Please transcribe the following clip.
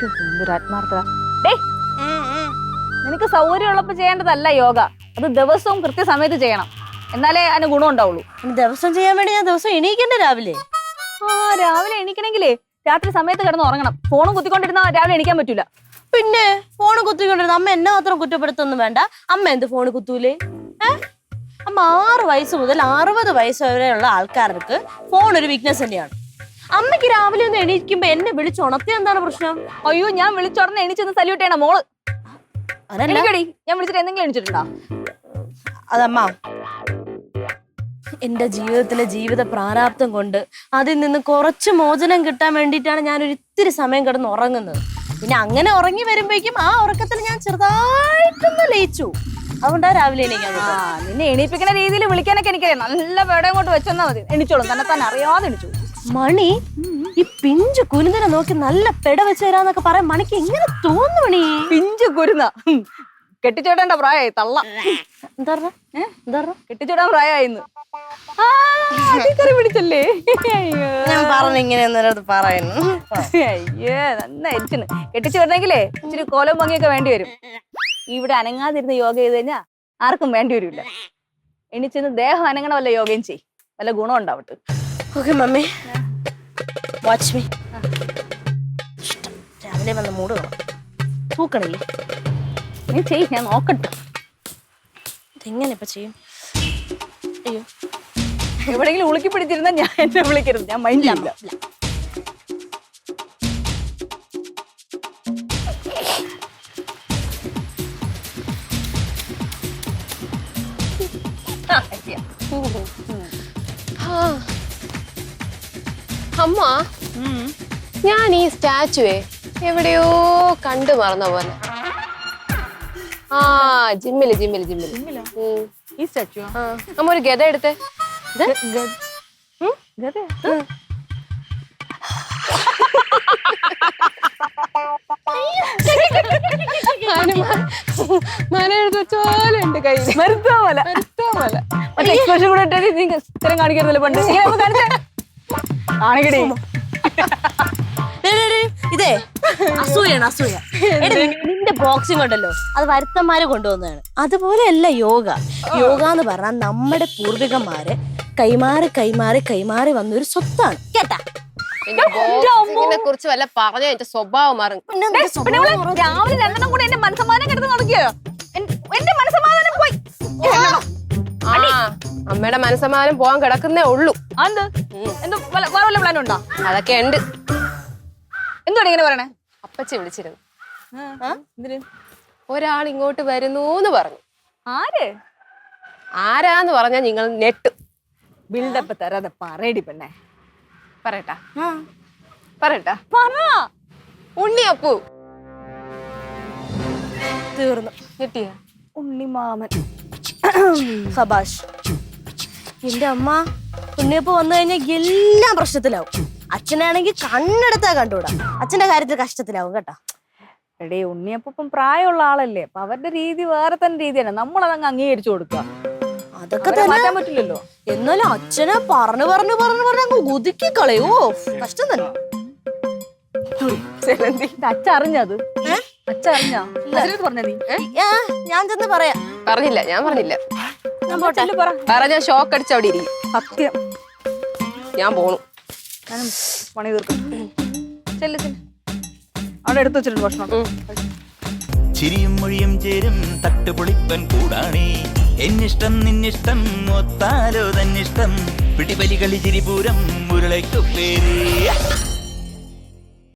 എന്തൊരു ആത്മാർത്ഥത. നിനക്ക് സൗകര്യമുള്ളപ്പോ ചെയ്യേണ്ടതല്ല യോഗ. അത് ദിവസവും കൃത്യസമയത്ത് ചെയ്യണം, എന്നാലേ അതിന് ഗുണം ഉണ്ടാവുള്ളൂ. ദിവസം ചെയ്യാൻ വേണ്ടി ഞാൻ ദിവസം എണീക്കണ്ടേ രാവിലെ? രാവിലെ എണീക്കണെങ്കിലേ രാത്രി സമയത്ത് കിടന്ന് ഉറങ്ങണം. ഫോണും കുത്തിക്കൊണ്ടിരുന്ന രാവിലെ എണീക്കാൻ പറ്റൂല. പിന്നെ ഫോണ് കുത്തിക്കൊണ്ടിരുന്ന അമ്മ എന്നെ മാത്രം കുറ്റപ്പെടുത്തൊന്നും വേണ്ട. അമ്മ എന്ത് ഫോണ് കുത്തൂലേ? അമ്മ 6 വയസ്സ് മുതൽ 60 വയസ്സ് വരെയുള്ള ആൾക്കാർക്ക് ഫോൺ ഒരു വീക്ക്നെസ് തന്നെയാണ്. അമ്മയ്ക്ക് രാവിലെ ഒന്ന് എണീക്കുമ്പോ എന്നെ വിളിച്ചുണർത്തിയ എന്താണ് പ്രശ്നം? അയ്യോ, ഞാൻ വിളിച്ചുടനെ എണീച്ചൊന്ന് സല്യൂട്ട് ചെയ്യണം മോള്. എണീക്കടി. ഞാൻ വിളിച്ചിട്ട് എന്തെങ്കിലും എണീച്ചിട്ടുണ്ടോ? അതമ്മ, എന്റെ ജീവിതത്തിലെ ജീവിത പ്രാരാബ്ദം കൊണ്ട് അതിൽ നിന്ന് കുറച്ച് മോചനം കിട്ടാൻ വേണ്ടിയിട്ടാണ് ഞാൻ ഒരു ഇത്തിരി സമയം കിടന്ന് ഉറങ്ങുന്നത്. പിന്നെ അങ്ങനെ ഉറങ്ങി വരുമ്പോഴേക്കും ആ ഉറക്കത്തിൽ ഞാൻ ചെറുതായിട്ടൊന്ന് ലയിച്ചു. അതുകൊണ്ടാ രാവിലെ എണീക്കാൻ. നിന്നെ എണീപ്പിക്കുന്ന രീതിയിൽ വിളിക്കാനൊക്കെ എനിക്കറിയാം. നല്ല പേടം കൊണ്ട് വെച്ചെന്നാ മതി, എണീച്ചോളും. തന്നെ അറിയാതെ എണീച്ചു. മണി ഈ പിഞ്ചു കുരുന്നിനെ നോക്കി നല്ല പെട വെച്ച് തരാന്നൊക്കെ പറയാൻ മണിക്ക് എങ്ങനെ തോന്നു? മണി പിഞ്ചു കുരുന്ന കെട്ടിച്ചോടേണ്ട പ്രായമായി തള്ള. എന്താ കെട്ടിച്ചോടാൻ പ്രായമായിന്ന് പിടിച്ചല്ലേ? ഞാൻ പറഞ്ഞു ഇങ്ങനെ പറയുന്നു. അയ്യോ, നന്നായിരിക്കുന്നു. കെട്ടിച്ചു വിടണമെങ്കിലേ ഇച്ചിരി കോലം ഭംഗിയൊക്കെ വേണ്ടി വരും. ഇവിടെ അനങ്ങാതിരുന്ന് യോഗ ചെയ്ത് കഴിഞ്ഞാൽ ആർക്കും വേണ്ടി വരില്ല. എണിച്ചെന്ന് ദേഹം അനങ്ങണ വല്ല യോഗയും ചെയ്, വല്ല ഗുണം ഉണ്ടാവട്ടെ. Okay mummy, watch me. രാവിലെ വന്ന മൂട് തൂക്കണില്ലേ? നീ ചെയ്, ഞാൻ നോക്കട്ടെ. ഇതെങ്ങനെ ഇപ്പൊ ചെയ്യും? അയ്യോ, എവിടെയെങ്കിലും ഉളുക്കി പിടിച്ചിരുന്ന ഞാൻ എന്നെ വിളിക്കരുത്, ഞാൻ മൈൻഡ് ചെയ്യില്ല. അമ്മ, ഞാൻ ഈ സ്റ്റാച്ചുവേ എവിടെയോ കണ്ടു മറന്ന പോലെ. ജിമ്മില്. ഈ സ്റ്റാച്ചു അമ്മ ഒരു ഗത എടുത്തേ. മന എഴുതോലുണ്ട് കയ്യിൽ. എക്സ്പ്രഷൻ കൂടെ നീ ഇത്തരം കാണിക്കരുതല്ലോ പണ്ട്. കാണിക്കടേ. ഇതേ അസൂയാണ്, അസൂയ. നിന്റെ ബോക്സിംഗ് ഉണ്ടല്ലോ, അത് വരുത്തന്മാര് കൊണ്ടുവന്നതാണ്. അതുപോലെയല്ല യോഗ. യോഗ എന്ന് പറഞ്ഞാൽ നമ്മുടെ പൂർവികന്മാര് കൈമാറി വന്നൊരു സ്വത്താണ് കേട്ടാ. ഇതിനെ കുറിച്ച് വല്ല പറഞ്ഞ എന്റെ സ്വഭാവം മാറും. രാവിലെ 2 കൂടെ എന്റെ മനസ്സമാധാനം കിടന്ന് നടക്കിയോ? എന്റെ മനസ്സമാധാനം പോയി. അമ്മയുടെ മനസ്സമാധാനം പോകാൻ കിടക്കുന്നേ ഉള്ളൂ. വേറെ പ്ലാൻ ഉണ്ടോ? അതൊക്കെ ഉണ്ട്. എന്തുവാണ് ഇങ്ങനെ പറയണേ? അപ്പച്ചി വിളിച്ചിരുന്നു. ഒരാൾ ഇങ്ങോട്ട് വരുന്നൂന്ന് പറഞ്ഞു. ആരാന്ന് പറഞ്ഞാ നിങ്ങൾ നെട്ടും. ബിൽഡപ്പ് തരാതെ പറയടി പെണ്ണെ. പറയട്ടാ? പറ. ഉണ്ണിയപ്പു. തീർന്നു. ഞെട്ടിയ ഉണ്ണിമാമൻ. സബാഷ്. എന്റെ അമ്മ, ഉണ്ണിയപ്പു വന്നു കഴിഞ്ഞാൽ എല്ലാം പ്രശ്നത്തിലാവും. അച്ഛനാണെങ്കിൽ കണ്ണെടുത്താ കണ്ടുകൂടാ. അച്ഛന്റെ കാര്യത്തിൽ കഷ്ടത്തിലാവും കേട്ടാ. എടേ, ഉണ്ണിയപ്പം പ്രായമുള്ള ആളല്ലേ, അപ്പൊ അവരുടെ രീതി വേറെ തന്നെ രീതിയാണ്. നമ്മളതങ്ങ് അംഗീകരിച്ചു കൊടുക്കുക. അതൊക്കെ തന്നെ മാറ്റാൻ പറ്റില്ലല്ലോ. എന്നാലും അച്ഛനെ പറഞ്ഞു ഒതുക്കി കളയോ. കഷ്ടം തന്നെ. അച്ഛറിഞ്ഞത്? അച്ഛറിഞ്ഞാ പറഞ്ഞ നീ? ഞാൻ ചെന്ന് പറയാം. പറഞ്ഞില്ല, ഞാൻ പറഞ്ഞില്ല. പറഞ്ഞ ഷോക്ക് അടിച്ച് അവിടെ ഇരിക്കും. സത്യം. ഞാൻ പോണു. പണി തീർക്കും. അവിടെ എടുത്തു വെച്ചിട്ടുണ്ട് ഭക്ഷണം. ചിരിയും മൊഴിയും ചേരും തട്ടുപൊളിപ്പൻ കൂടാണേ. എന്നിഷ്ടം നിന്നിഷ്ടം ഒത്താലോ തന്നിഷ്ടം. പിടിപലി കളി ചിരിപൂരം മുരളയ്ക്കു പേര്.